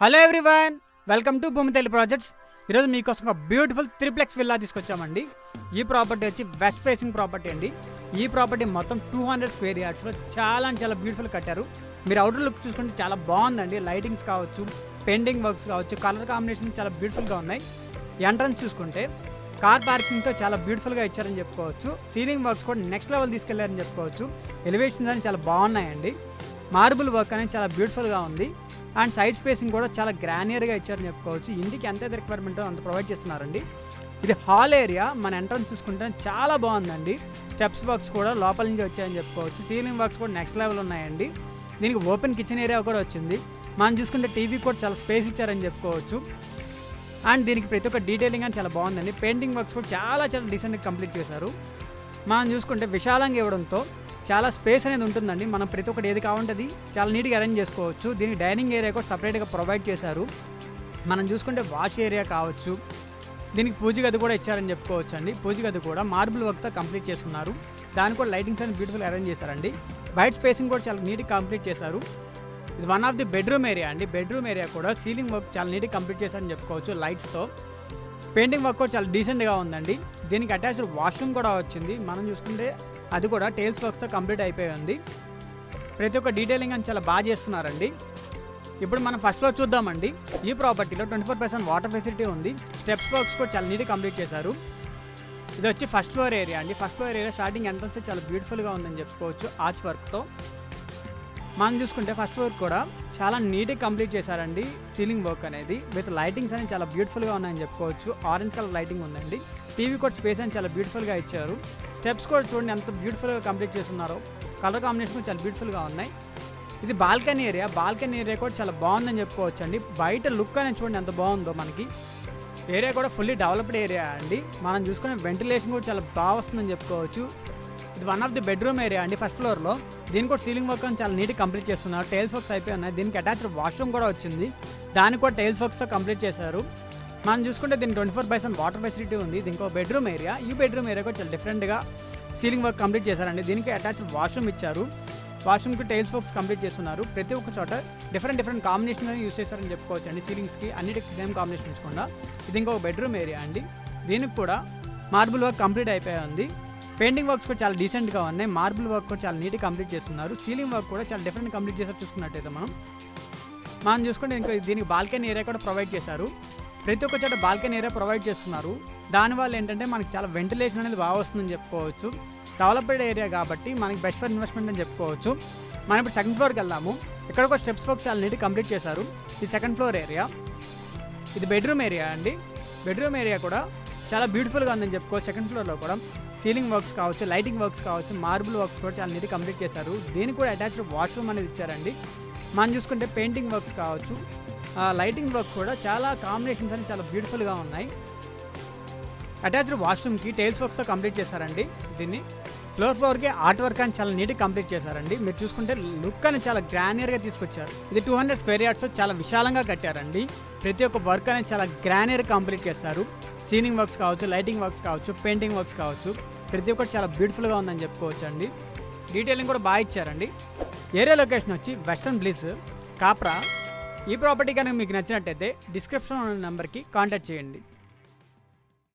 Hello everyone, welcome to Bhoomithalli projects. ఈరోజు మీకోసం ఒక బ్యూటిఫుల్ త్రిప్లెక్స్ విల్లా తీసుకొచ్చామండి. ఈ ప్రాపర్టీ వచ్చి వెస్ట్ ఫేసింగ్ ప్రాపర్టీ అండి. ఈ ప్రాపర్టీ మొత్తం 200 స్క్వేర్ యార్డ్స్లో చాలా బ్యూటిఫుల్ కట్టారు. మీరు అవుటర్ లుక్ చూసుకుంటే చాలా బాగుందండి. లైటింగ్స్ కావచ్చు, పెయింటింగ్ వర్క్స్ కావచ్చు, కలర్ కాంబినేషన్ చాలా బ్యూటిఫుల్గా ఉన్నాయి. ఎంట్రన్స్ చూసుకుంటే కార్ పార్కింగ్తో చాలా బ్యూటిఫుల్గా ఇచ్చారని చెప్పుకోవచ్చు. సీలింగ్ వర్క్స్ కూడా నెక్స్ట్ లెవెల్ తీసుకెళ్లారని చెప్పుకోవచ్చు. ఎలివేషన్స్ అని చాలా బాగున్నాయండి. మార్బుల్ వర్క్ అనేది చాలా బ్యూటిఫుల్గా ఉంది. అండ్ సైడ్ స్పేసింగ్ కూడా చాలా గ్రానియర్గా ఇచ్చారని చెప్పుకోవచ్చు. ఇంటికి ఎంతైతే రిక్వైర్మెంటో అంత ప్రొవైడ్ చేస్తున్నారండి. ఇది హాల్ ఏరియా. మన ఎంట్రన్స్ చూసుకుంటే చాలా బాగుందండి. స్టెప్స్ వర్క్స్ కూడా లోపల నుంచి వచ్చాయని చెప్పుకోవచ్చు. సీలింగ్ వర్క్స్ కూడా నెక్స్ట్ లెవెల్ ఉన్నాయండి. దీనికి ఓపెన్ కిచెన్ ఏరియా కూడా వచ్చింది. మనం చూసుకుంటే టీవీ కూడా చాలా స్పేస్ ఇచ్చారని చెప్పుకోవచ్చు. అండ్ దీనికి ప్రతి ఒక్క డీటెయిలింగ్ అని చాలా బాగుందండి. పెయింటింగ్ వర్క్స్ కూడా చాలా డీసెంట్గా కంప్లీట్ చేశారు. మనం చూసుకుంటే విశాలంగా ఇవ్వడంతో చాలా స్పేస్ అనేది ఉంటుందండి. మనం ప్రతి ఒక్కటి ఏది కావాలంటే చాలా నీట్గా అరేంజ్ చేసుకోవచ్చు. దీనికి డైనింగ్ ఏరియా కూడా సపరేట్గా ప్రొవైడ్ చేశారు. మనం చూసుకుంటే వాష్ ఏరియా కావచ్చు. దీనికి పూజ గది కూడా ఇచ్చారని చెప్పుకోవచ్చు అండి. పూజ గది కూడా మార్బుల్ వర్క్తో కంప్లీట్ చేస్తున్నారు. దానికి కూడా లైటింగ్స్ అనేది బ్యూటిఫుల్ అరేంజ్ చేశారండి. బయట స్పేసింగ్ కూడా చాలా నీట్గా కంప్లీట్ చేశారు. ఇది one of the bedroom area అండి. బెడ్రూమ్ ఏరియా కూడా సీలింగ్ వర్క్ చాలా నీట్గా కంప్లీట్ చేశారని చెప్పుకోవచ్చు. లైట్స్తో పెయింటింగ్ వర్క్ కూడా చాలా డీసెంట్గా ఉందండి. దీనికి అటాచ్డ్ వాష్రూమ్ కూడా వచ్చింది. మనం చూసుకుంటే అది కూడా టైల్స్ వర్క్స్తో కంప్లీట్ అయిపోయి ఉంది. ప్రతి ఒక్క డీటెయిలింగ్ అని చాలా బాగా చేస్తున్నారండి. ఇప్పుడు మనం ఫస్ట్ ఫ్లోర్ చూద్దామండి. ఈ ప్రాపర్టీలో 24% వాటర్ ఫెసిలిటీ ఉంది. స్టెప్స్ వర్క్స్ కూడా చాలా నీట్గా కంప్లీట్ చేశారు. ఇది వచ్చి ఫస్ట్ ఫ్లోర్ ఏరియా అండి. First floor area starting entrance చాలా బ్యూటిఫుల్గా ఉందని చెప్పుకోవచ్చు. ఆర్చ్ వర్క్తో మనం చూసుకుంటే ఫస్ట్ ఫ్లోర్ కూడా చాలా నీట్గా కంప్లీట్ చేశారండి. సీలింగ్ వర్క్ అనేది విత్ లైటింగ్స్ అనేది చాలా బ్యూటిఫుల్గా ఉన్నాయని చెప్పుకోవచ్చు. ఆరెంజ్ కలర్ లైటింగ్ ఉందండి. టీవీ కూడా స్పేస్ అని చాలా బ్యూటిఫుల్గా ఇచ్చారు. స్టెప్స్ కూడా చూడండి ఎంత బ్యూటిఫుల్గా కంప్లీట్ చేస్తున్నారో. కలర్ కాంబినేషన్ చాలా బ్యూటిఫుల్గా ఉన్నాయి. ఇది బాల్కనీ ఏరియా. బాల్కనీ ఏరియా కూడా చాలా బాగుందని చెప్పుకోవచ్చు అండి. బయట లుక్ అనేది చూడండి ఎంత బాగుందో. మనకి ఏరియా కూడా ఫుల్లీ డెవలప్డ్ ఏరియా అండి. మనం చూసుకునే వెంటిలేషన్ కూడా చాలా బాగా వస్తుందని చెప్పుకోవచ్చు. ఇది one of the bedroom area అండి ఫస్ట్ ఫ్లోర్లో. దీనికి కూడా సీలింగ్ వర్క్ అని చాలా నీట్గా కంప్లీట్ చేస్తున్నారు. టైల్స్ వర్క్స్ అయిపోయి ఉన్నాయి. దీనికి అటాచ్డ్ వాష్రూమ్ కూడా వచ్చింది. దానికి కూడా టైల్స్ వర్క్స్తో కంప్లీట్ చేశారు. మనం చూసుకుంటే దీనికి 24% వాటర్ ఫెసిలిటీ ఉంది. దీనికి ఒక బెడ్రూమ్ ఏరియా. ఈ బెడ్రూమ్ ఏరియా కూడా చాలా డిఫరెంట్గా సీలింగ్ వర్క్ కంప్లీట్ చేశారండి. దీనికి అటాచ్డ్ వాష్రూమ్ ఇచ్చారు. వాష్రూమ్కి టైల్స్ వర్క్స్ కంప్లీట్ చేస్తున్నారు. ప్రతి ఒక్క చోట డిఫరెంట్ కాంబినేషన్ యూస్ చేశారని చెప్పుకోవచ్చు అండి. సీలింగ్స్కి అన్నిటికీ సేమ్ కాంబినేషన్ ఉంచకుండా. ఇది ఇంకొక బెడ్రూమ్ ఏరియా అండి. దీనికి కూడా మార్బుల్ వర్క్ కంప్లీట్ అయిపోయి ఉంది. పెయింటింగ్ వర్క్స్ కూడా చాలా డీసెంట్గా ఉన్నాయి. మార్బుల్ వర్క్ కూడా చాలా నీట్గా కంప్లీట్ చేస్తున్నారు. సీలింగ్ వర్క్ కూడా చాలా డిఫరెంట్ కంప్లీట్ చేశారు. చూసుకున్నట్టయితే మనం చూసుకుంటే ఇంకా దీనికి బాల్కనీ ఏరియా కూడా ప్రొవైడ్ చేశారు. ప్రతి ఒక్క చోట బాల్కనీ ఏరియా ప్రొవైడ్ చేస్తున్నారు. దానివల్ల ఏంటంటే మనకి చాలా వెంటిలేషన్ అనేది బాగా వస్తుందని చెప్పుకోవచ్చు. డెవలప్డ్ ఏరియా కాబట్టి మనకి బెస్ట్ ఫర్ ఇన్వెస్ట్మెంట్ అని చెప్పుకోవచ్చు. మనం ఇప్పుడు సెకండ్ ఫ్లోర్కి వెళ్దాము. ఇక్కడ ఒక స్టెప్స్ వర్క్ చాలా నీట్గా కంప్లీట్ చేశారు. ఈ సెకండ్ ఫ్లోర్ ఏరియా. ఇది బెడ్రూమ్ ఏరియా అండి. బెడ్రూమ్ ఏరియా కూడా చాలా బ్యూటిఫుల్గా ఉందని చెప్పుకోవచ్చు. సెకండ్ ఫ్లోర్లో కూడా సీలింగ్ వర్క్స్ కావచ్చు, లైటింగ్ వర్క్స్ కావచ్చు, మార్బుల్ వర్క్స్ కూడా చాలా నీట్గా కంప్లీట్ చేశారు. దీనికి కూడా అటాచ్డ్ వాష్రూమ్ అనేది ఇచ్చారండి. మనం చూసుకుంటే పెయింటింగ్ వర్క్స్ కావచ్చు, లైటింగ్ వర్క్ కూడా చాలా కాంబినేషన్స్ అని చాలా బ్యూటిఫుల్గా ఉన్నాయి. అటాచ్డ్ వాష్రూమ్కి టైల్స్ వర్క్స్తో కంప్లీట్ చేశారండి. దీన్ని ఫ్లోర్కి ఆర్ట్ వర్క్ అని చాలా నీట్గా కంప్లీట్ చేశారండి. మీరు చూసుకుంటే లుక్ అని చాలా గ్రానియర్గా తీసుకొచ్చారు. ఇది 200 స్క్వేర్ యార్డ్స్ చాలా విశాలంగా కట్టారండి. ప్రతి ఒక్క వర్క్ అనేది చాలా గ్రానియర్గా కంప్లీట్ చేశారు. సీలింగ్ వర్క్స్ కావచ్చు, లైటింగ్ వర్క్స్ కావచ్చు, పెయింటింగ్ వర్క్స్ కావచ్చు, ప్రతి ఒక్కటి చాలా బ్యూటిఫుల్గా ఉందని చెప్పుకోవచ్చు అండి. డీటెయిలింగ్ కూడా బాగా ఇచ్చారండి. ఏరియా లొకేషన్ వచ్చి వెస్టర్న్ బ్లిస్, కాప్రా. ఈ ప్రాపర్టీ కనుక మీకు నచ్చినట్టయితే డిస్క్రిప్షన్లో ఉన్న నెంబర్కి కాంటాక్ట్ చేయండి.